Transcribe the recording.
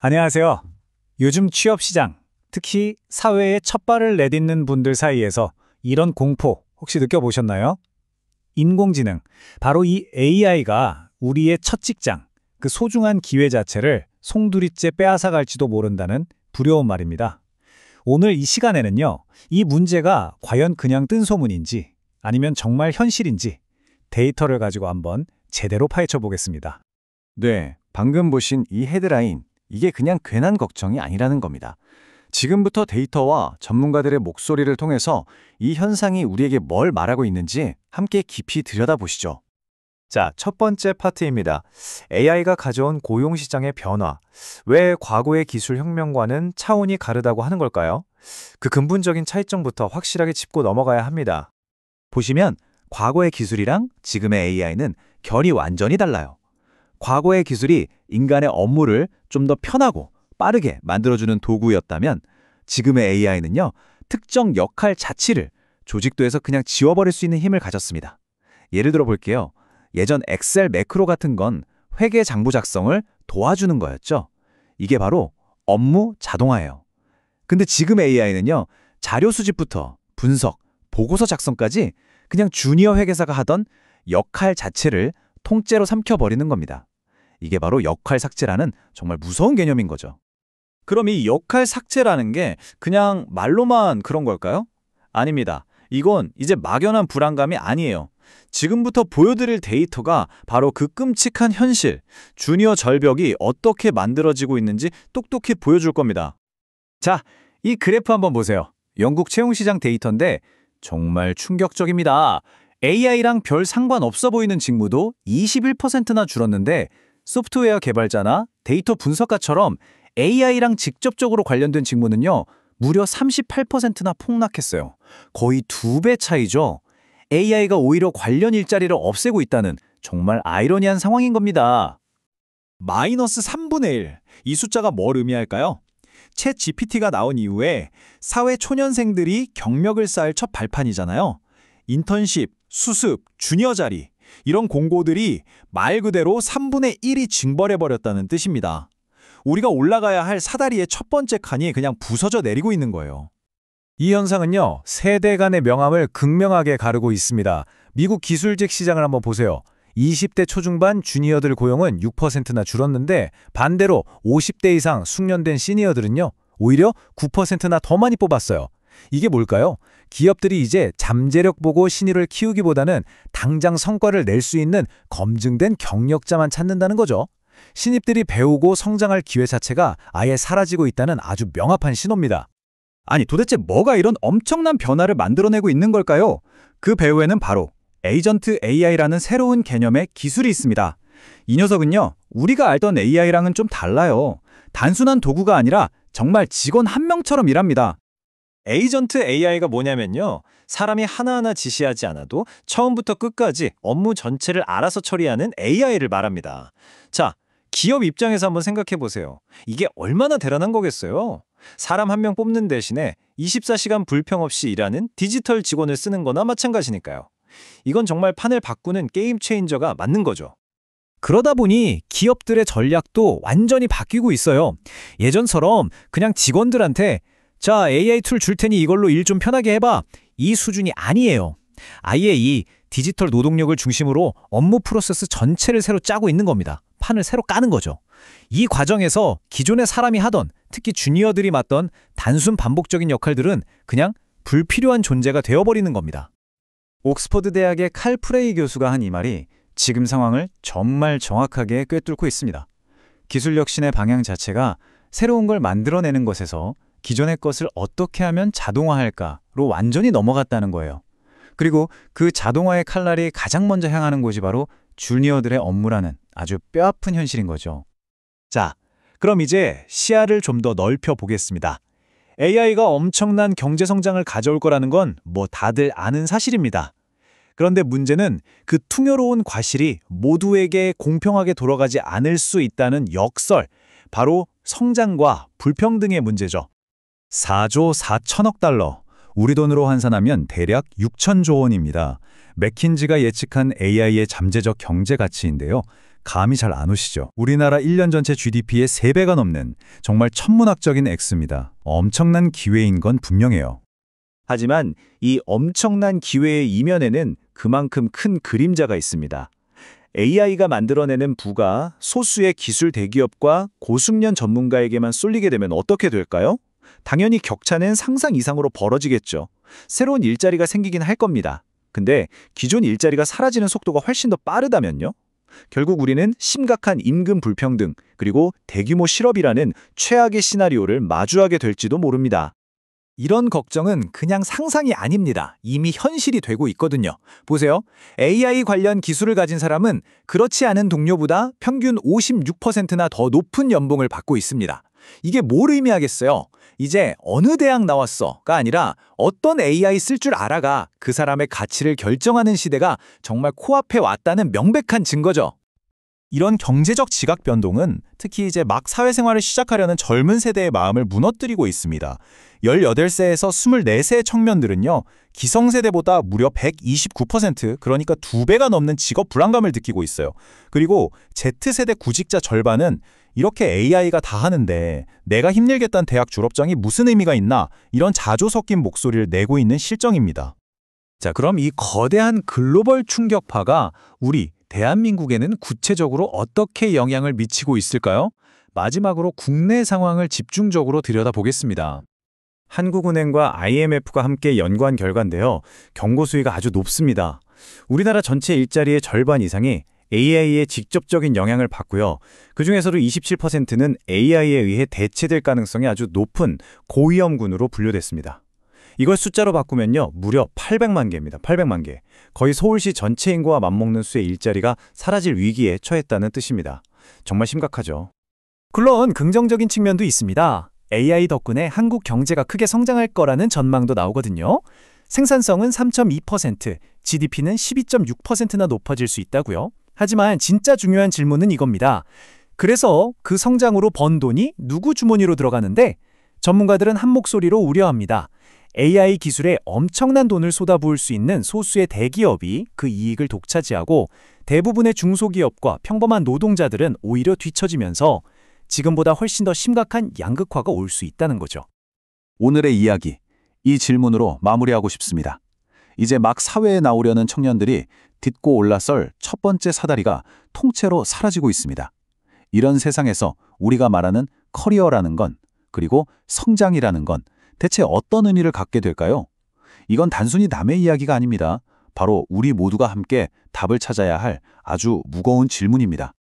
안녕하세요. 요즘 취업시장, 특히 사회에 첫 발을 내딛는 분들 사이에서 이런 공포 혹시 느껴보셨나요? 인공지능, 바로 이 AI가 우리의 첫 직장, 그 소중한 기회 자체를 송두리째 빼앗아갈지도 모른다는 두려운 말입니다. 오늘 이 시간에는요, 이 문제가 과연 그냥 뜬소문인지 아니면 정말 현실인지 데이터를 가지고 한번 제대로 파헤쳐 보겠습니다. 네, 방금 보신 이 헤드라인, 이게 그냥 괜한 걱정이 아니라는 겁니다. 지금부터 데이터와 전문가들의 목소리를 통해서 이 현상이 우리에게 뭘 말하고 있는지 함께 깊이 들여다보시죠. 자, 첫 번째 파트입니다. AI가 가져온 고용시장의 변화. 왜 과거의 기술 혁명과는 차원이 다르다고 하는 걸까요? 그 근본적인 차이점부터 확실하게 짚고 넘어가야 합니다. 보시면 과거의 기술이랑 지금의 AI는 결이 완전히 달라요. 과거의 기술이 인간의 업무를 좀 더 편하고 빠르게 만들어주는 도구였다면 지금의 AI는요, 특정 역할 자체를 조직도에서 그냥 지워버릴 수 있는 힘을 가졌습니다. 예를 들어 볼게요. 예전 엑셀 매크로 같은 건 회계 장부 작성을 도와주는 거였죠. 이게 바로 업무 자동화예요. 근데 지금의 AI는요, 자료 수집부터 분석, 보고서 작성까지 그냥 주니어 회계사가 하던 역할 자체를 통째로 삼켜버리는 겁니다. 이게 바로 역할 삭제라는 정말 무서운 개념인 거죠. 그럼 이 역할 삭제라는 게 그냥 말로만 그런 걸까요? 아닙니다. 이건 이제 막연한 불안감이 아니에요. 지금부터 보여드릴 데이터가 바로 그 끔찍한 현실, 주니어 절벽이 어떻게 만들어지고 있는지 똑똑히 보여줄 겁니다. 자, 이 그래프 한번 보세요. 영국 채용시장 데이터인데 정말 충격적입니다. AI랑 별 상관없어 보이는 직무도 21%나 줄었는데 소프트웨어 개발자나 데이터 분석가처럼 AI랑 직접적으로 관련된 직무는요, 무려 38%나 폭락했어요. 거의 2배 차이죠. AI가 오히려 관련 일자리를 없애고 있다는 정말 아이러니한 상황인 겁니다. 마이너스 3분의 1. 이 숫자가 뭘 의미할까요? 챗 GPT가 나온 이후에 사회 초년생들이 경력을 쌓을 첫 발판이잖아요. 인턴십, 수습, 주니어 자리, 이런 공고들이 말 그대로 3분의 1이 징벌해버렸다는 뜻입니다. 우리가 올라가야 할 사다리의 첫 번째 칸이 그냥 부서져 내리고 있는 거예요. 이 현상은요, 세대 간의 명암을 극명하게 가르고 있습니다. 미국 기술직 시장을 한번 보세요. 20대 초중반 주니어들 고용은 6%나 줄었는데 반대로 50대 이상 숙련된 시니어들은요, 오히려 9%나 더 많이 뽑았어요. 이게 뭘까요? 기업들이 이제 잠재력 보고 신입을 키우기보다는 당장 성과를 낼 수 있는 검증된 경력자만 찾는다는 거죠. 신입들이 배우고 성장할 기회 자체가 아예 사라지고 있다는 아주 명확한 신호입니다. 아니, 도대체 뭐가 이런 엄청난 변화를 만들어내고 있는 걸까요? 그 배후에는 바로 에이전트 AI라는 새로운 개념의 기술이 있습니다. 이 녀석은요, 우리가 알던 AI랑은 좀 달라요. 단순한 도구가 아니라 정말 직원 한 명처럼 일합니다. 에이전트 AI가 뭐냐면요, 사람이 하나하나 지시하지 않아도 처음부터 끝까지 업무 전체를 알아서 처리하는 AI를 말합니다. 자, 기업 입장에서 한번 생각해 보세요. 이게 얼마나 대단한 거겠어요? 사람 한 명 뽑는 대신에 24시간 불평 없이 일하는 디지털 직원을 쓰는 거나 마찬가지니까요. 이건 정말 판을 바꾸는 게임 체인저가 맞는 거죠. 그러다 보니 기업들의 전략도 완전히 바뀌고 있어요. 예전처럼 그냥 직원들한테 자, AI 툴 줄 테니 이걸로 일 좀 편하게 해봐. 이 수준이 아니에요. 아예 이 디지털 노동력을 중심으로 업무 프로세스 전체를 새로 짜고 있는 겁니다. 판을 새로 까는 거죠. 이 과정에서 기존의 사람이 하던, 특히 주니어들이 맡던 단순 반복적인 역할들은 그냥 불필요한 존재가 되어버리는 겁니다. 옥스퍼드 대학의 칼 프레이 교수가 한 이 말이 지금 상황을 정말 정확하게 꿰뚫고 있습니다. 기술 혁신의 방향 자체가 새로운 걸 만들어내는 것에서 기존의 것을 어떻게 하면 자동화할까로 완전히 넘어갔다는 거예요. 그리고 그 자동화의 칼날이 가장 먼저 향하는 곳이 바로 주니어들의 업무라는 아주 뼈아픈 현실인 거죠. 자, 그럼 이제 시야를 좀 더 넓혀 보겠습니다. AI가 엄청난 경제 성장을 가져올 거라는 건 뭐 다들 아는 사실입니다. 그런데 문제는 그 풍요로운 과실이 모두에게 공평하게 돌아가지 않을 수 있다는 역설, 바로 성장과 불평등의 문제죠. 4조 4천억 달러, 우리 돈으로 환산하면 대략 6천조 원입니다. 맥킨지가 예측한 AI의 잠재적 경제 가치인데요. 감이 잘 안 오시죠? 우리나라 1년 전체 GDP의 3배가 넘는 정말 천문학적인 액수입니다. 엄청난 기회인 건 분명해요. 하지만 이 엄청난 기회의 이면에는 그만큼 큰 그림자가 있습니다. AI가 만들어내는 부가 소수의 기술 대기업과 고숙련 전문가에게만 쏠리게 되면 어떻게 될까요? 당연히 격차는 상상 이상으로 벌어지겠죠. 새로운 일자리가 생기긴 할 겁니다. 근데 기존 일자리가 사라지는 속도가 훨씬 더 빠르다면요? 결국 우리는 심각한 임금 불평등 그리고 대규모 실업이라는 최악의 시나리오를 마주하게 될지도 모릅니다. 이런 걱정은 그냥 상상이 아닙니다. 이미 현실이 되고 있거든요. 보세요. AI 관련 기술을 가진 사람은 그렇지 않은 동료보다 평균 56%나 더 높은 연봉을 받고 있습니다. 이게 뭘 의미하겠어요? 이제 어느 대학 나왔어가 아니라 어떤 AI 쓸 줄 알아가 그 사람의 가치를 결정하는 시대가 정말 코앞에 왔다는 명백한 증거죠. 이런 경제적 지각 변동은 특히 이제 막 사회생활을 시작하려는 젊은 세대의 마음을 무너뜨리고 있습니다. 18세에서 24세의 청년들은요, 기성세대보다 무려 129%, 그러니까 2배가 넘는 직업 불안감을 느끼고 있어요. 그리고 Z세대 구직자 절반은 이렇게 AI가 다 하는데 내가 힘들겠다는 대학 졸업장이 무슨 의미가 있나, 이런 자조 섞인 목소리를 내고 있는 실정입니다. 자, 그럼 이 거대한 글로벌 충격파가 우리 대한민국에는 구체적으로 어떻게 영향을 미치고 있을까요? 마지막으로 국내 상황을 집중적으로 들여다보겠습니다. 한국은행과 IMF가 함께 연구한 결과인데요. 경고 수위가 아주 높습니다. 우리나라 전체 일자리의 절반 이상이 AI의 직접적인 영향을 받고요. 그중에서도 27%는 AI에 의해 대체될 가능성이 아주 높은 고위험군으로 분류됐습니다. 이걸 숫자로 바꾸면요, 무려 800만 개입니다. 800만 개. 거의 서울시 전체 인구와 맞먹는 수의 일자리가 사라질 위기에 처했다는 뜻입니다. 정말 심각하죠. 물론 긍정적인 측면도 있습니다. AI 덕분에 한국 경제가 크게 성장할 거라는 전망도 나오거든요. 생산성은 3.2%, GDP는 12.6%나 높아질 수 있다고요. 하지만 진짜 중요한 질문은 이겁니다. 그래서 그 성장으로 번 돈이 누구 주머니로 들어가는데? 전문가들은 한 목소리로 우려합니다. AI 기술에 엄청난 돈을 쏟아부을 수 있는 소수의 대기업이 그 이익을 독차지하고 대부분의 중소기업과 평범한 노동자들은 오히려 뒤처지면서 지금보다 훨씬 더 심각한 양극화가 올 수 있다는 거죠. 오늘의 이야기, 이 질문으로 마무리하고 싶습니다. 이제 막 사회에 나오려는 청년들이 딛고 올라설 첫 번째 사다리가 통째로 사라지고 있습니다. 이런 세상에서 우리가 말하는 커리어라는 건, 그리고 성장이라는 건 대체 어떤 의미를 갖게 될까요? 이건 단순히 남의 이야기가 아닙니다. 바로 우리 모두가 함께 답을 찾아야 할 아주 무거운 질문입니다.